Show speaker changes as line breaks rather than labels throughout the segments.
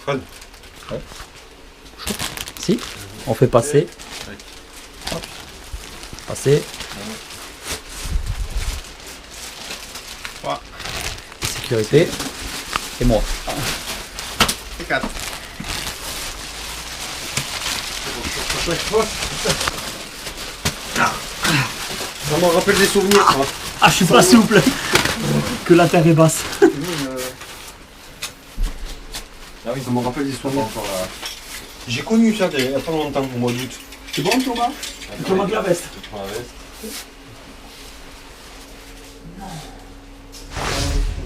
Ouais.
Si, on fait passer. Hop. Passer. Sécurité. Et moi.
Et 4. Ça me rappelle des souvenirs. Quoi.
Ah, je suis pas souple. Que la terre est basse.
Ah oui, ça me rappelle des souvenirs. J'ai connu ça il y a pas longtemps, au mois d'août.
C'est bon, Thomas? Thomas de la veste.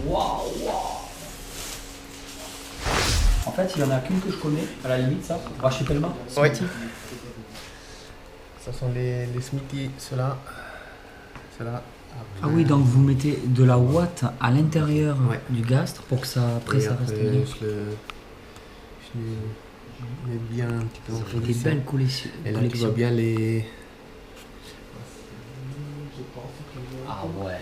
Waouh, waouh. En fait, il y en a qu'une que je connais, à la limite, ça. Rachid Pelma.
Oui. Ce sont les Smithy, ceux-là.
Ah oui, donc vous mettez de la ouate à l'intérieur
Ouais.
du gastre pour que ça, après, ça reste bien.
Je mets bien un petit peu en
Ça fait des belles collections.
Et là, tu vois bien les...
Ah ouais.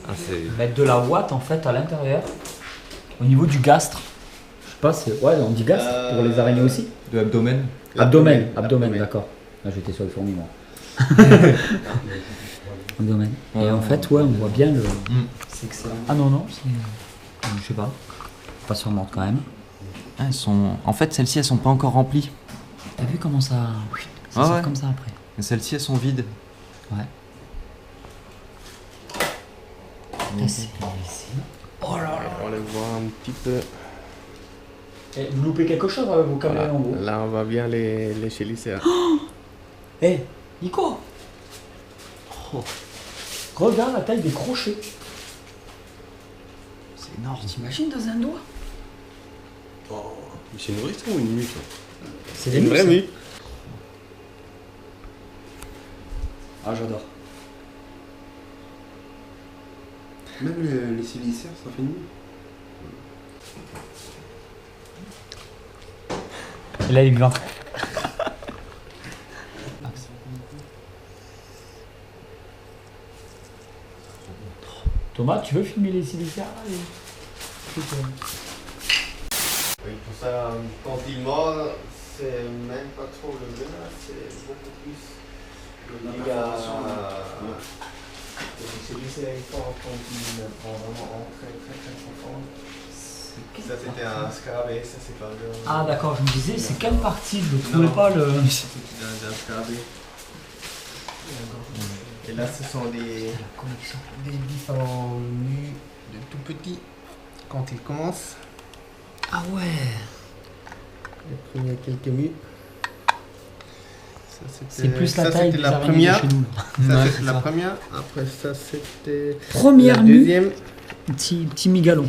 Ah, c'est...
Mettre de la ouate en fait à l'intérieur, au niveau du gastre. Je sais pas, c'est... Ouais, on dit gastre pour les araignées aussi.
De l'abdomen.
Abdomen, d'accord. Là, j'étais sur les fourmis, moi. Abdomen. Et en fait, ouais, on voit bien le.
C'est excellent.
Ah non, c'est. Je sais pas. Pas sur morte quand même.
Ah, elles sont... En fait, celles-ci, elles sont pas encore remplies.
T'as vu comment ça. Ça
Ah
sort
ouais.
comme ça après.
Mais celles-ci, elles sont vides.
Ouais. Ah, c'est. Oh là là.
On les voit un petit peu.
Eh, vous loupez quelque chose avec vos caméras en haut.
Là, on voit bien les chélicéas.
Eh, Nico. Oh. Regarde la taille des crochets.
C'est énorme.
T'imagines dans un doigt?
Oh, c'est une vraie ou une mute?
C'est
Une vraie mue.
Ah, j'adore.
Même les silicères, ça fait une mute.
Et là, il est blanc. Thomas, tu veux filmer les silicères là,
Oui, pour ça, quand il mord, c'est même pas trop le venin, c'est beaucoup plus le dégât. C'est lui, c'est fort quand il prend vraiment en très profond. Ça, c'était un scarabée, ça, c'est pas le.
Ah, d'accord, je me disais, c'est quelle partie? Je ne trouvais pas le.
C'était un scarabée. Et là, ce sont des différents nus de tout petits quand ils commencent.
Ah ouais.
Les premiers quelques mues.
C'est plus la taille
c'était
des
la
araignées de
première.
chez nous.
Ça,
Ouais,
c'était
c'est
la
ça.
première. Après ça, c'était
Première
la
nue,
deuxième,
petit migalon.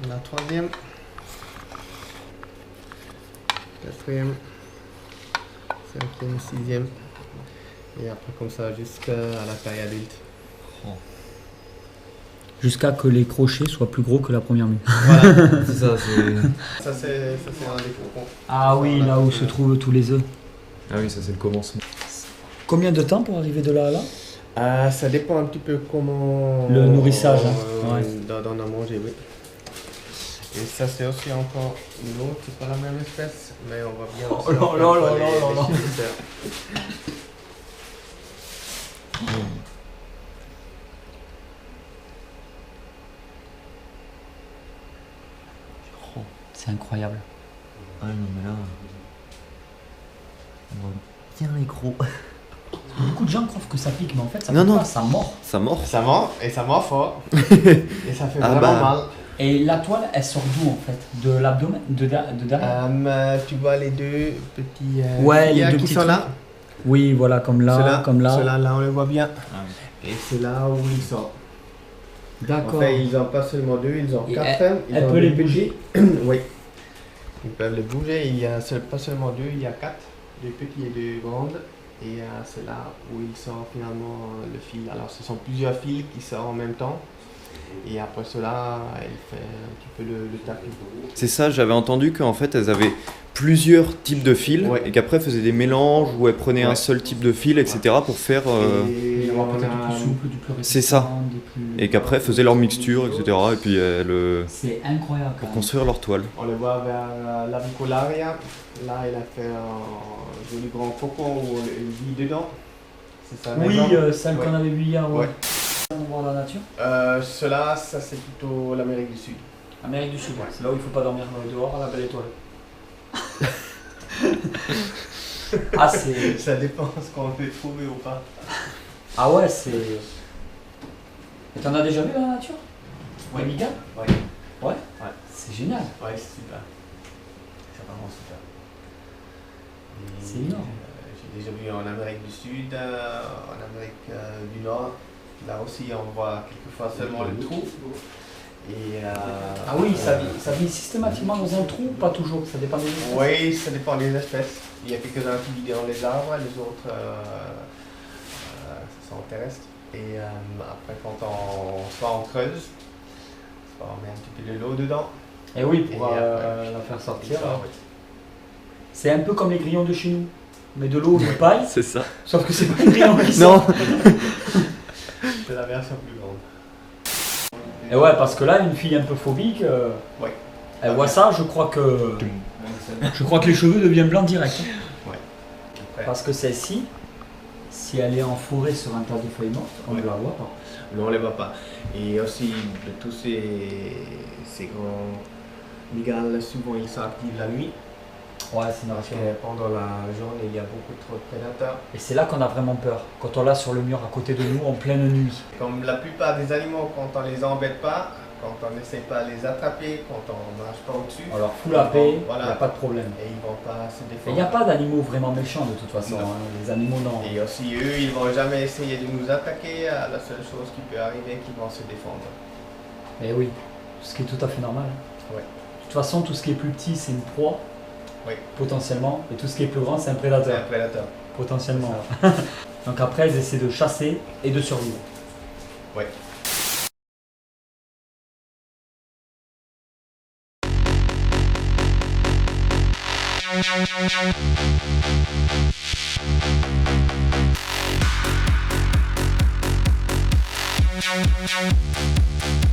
la troisième, quatrième, cinquième, sixième. Et après comme ça jusqu'à la taille adulte.
Jusqu'à que les crochets soient plus gros que la première mue.
Voilà.
C'est ça, c'est...
Ça c'est un des cocons.
Ah oui, là où se trouvent tous les œufs.
Ah oui, ça c'est le commencement.
Combien de temps pour arriver de là à là?
Ça dépend un petit peu comment
Le nourrissage, hein.
on
Ouais.
donne à manger, oui. Et ça c'est aussi encore une autre, c'est pas la même espèce, mais on va bien aussi
là
encore
là
une fois
là
les-
là
les
là.
chélicères.
C'est incroyable.
Ah non, mais là... On voit bien les gros.
Beaucoup de gens croient que ça pique, mais en fait, ça
Non,
pique
non.
pas, ça mord.
Ça mord.
Ça mord, et ça mord fort. Et ça fait
Ah
vraiment
bah.
mal.
Et la toile, elle sort d'où en fait? De l'abdomen? De derrière?
Tu vois les deux petits
Ouais,
filières
les deux
qui
petits
sont là.
Oui, voilà, comme là,
Ceux-là,
comme là.
ceux-là, là, on les voit bien. Et c'est là où ils sont. En
D'accord.
fait, ils n'ont pas seulement deux, ils ont
Et
quatre. Ils
elle
ont
peut les
deux
bouger?
Oui. Ils peuvent les bouger. Il y a pas seulement deux, il y a quatre. Deux petits et deux grandes. Et c'est là où il sort finalement le fil. Alors ce sont plusieurs fils qui sortent en même temps. Et après cela, elle fait un petit peu le tapis.
C'est ça, j'avais entendu qu'en fait elles avaient plusieurs types de fils
Ouais.
et qu'après elles faisaient des mélanges où elles prenaient un
Ouais.
seul type de fil, etc. pour faire.
Et
Il va y avoir
on
peut-être du
a-
plus souple, du plus
C'est ça.
résistant, des plus...
Et qu'après elles faisaient leur mixture, etc. Et puis
C'est incroyable quand
pour
même.
construire leur toile.
On le voit vers la Vicolaria. Là, il a fait un joli grand cocon où il vit dedans. C'est ça,
Oui,
d'accord
celle
Ouais.
qu'on avait vue hier, ouais.
Ouais.
On voit la nature.
Cela, ça c'est plutôt l'Amérique du Sud.
Amérique du Sud, c'est là où il faut pas dormir dehors à la belle étoile. Ah, c'est.
Ça dépend ce qu'on peut trouver ou pas.
Ah ouais, c'est. Et t'en as déjà vu dans la nature? Ouais, Mika?
Ouais.
Ouais?
Ouais.
C'est génial.
Ouais, c'est super. C'est vraiment super. Et,
C'est énorme.
J'ai déjà vu en Amérique du Sud, en Amérique du Nord. Là aussi, on voit quelquefois seulement le trou. Et,
Ah oui, ça vit systématiquement dans un trou, pas toujours, ça dépend des espèces.
Oui, ça dépend des espèces. Il y a quelques-uns qui vivent dans les arbres, les autres sont terrestres. Et après, soit on creuse, soit on met un petit peu de l'eau dedans.
Et oui, pour
Et après,
la faire
Et
sortir.
ça, ouais.
C'est un peu comme les grillons de chez nous. Mais de l'eau, de paille,
C'est ça.
sauf que c'est pas les grillons qui
Non.
sortent.
C'est la version plus grande.
Et ouais, parce que là, une fille un peu phobique,
Ouais.
elle voit ça, je crois que les cheveux deviennent blancs direct.
Après,
Parce que celle-ci, si elle est en forêt sur un tas de feuilles mortes, on ne
Ouais.
la voit pas.
non, on ne les voit pas. Et aussi, de tous ces grands migales, souvent ils sont actifs la nuit.
Ouais, c'est
Parce que
normal.
pendant la journée, il y a beaucoup trop de prédateurs.
Et c'est là qu'on a vraiment peur. Quand on l'a sur le mur à côté de nous en pleine nuit.
Comme la plupart des animaux, quand on les embête pas, quand on n'essaie pas de les attraper, quand on marche pas au-dessus,
Alors, fous la paix, il
Voilà.
n'y a pas de problème.
et ils vont pas se
Et
défendre.
il n'y a pas d'animaux vraiment méchants de toute façon.
Non.
Hein. Les animaux, non.
Et aussi, eux, ils vont jamais essayer de nous attaquer. La seule chose qui peut arriver, qu'ils vont se défendre.
Et oui, ce qui est tout à fait normal.
Ouais.
De toute façon, tout ce qui est plus petit, c'est une proie,
Oui.
potentiellement. Et tout ce qui est plus grand, c'est un
C'est
prédateur,
un prédateur.
potentiellement. Donc après, elles essaient de chasser et de survivre.
Ouais.
Thank you.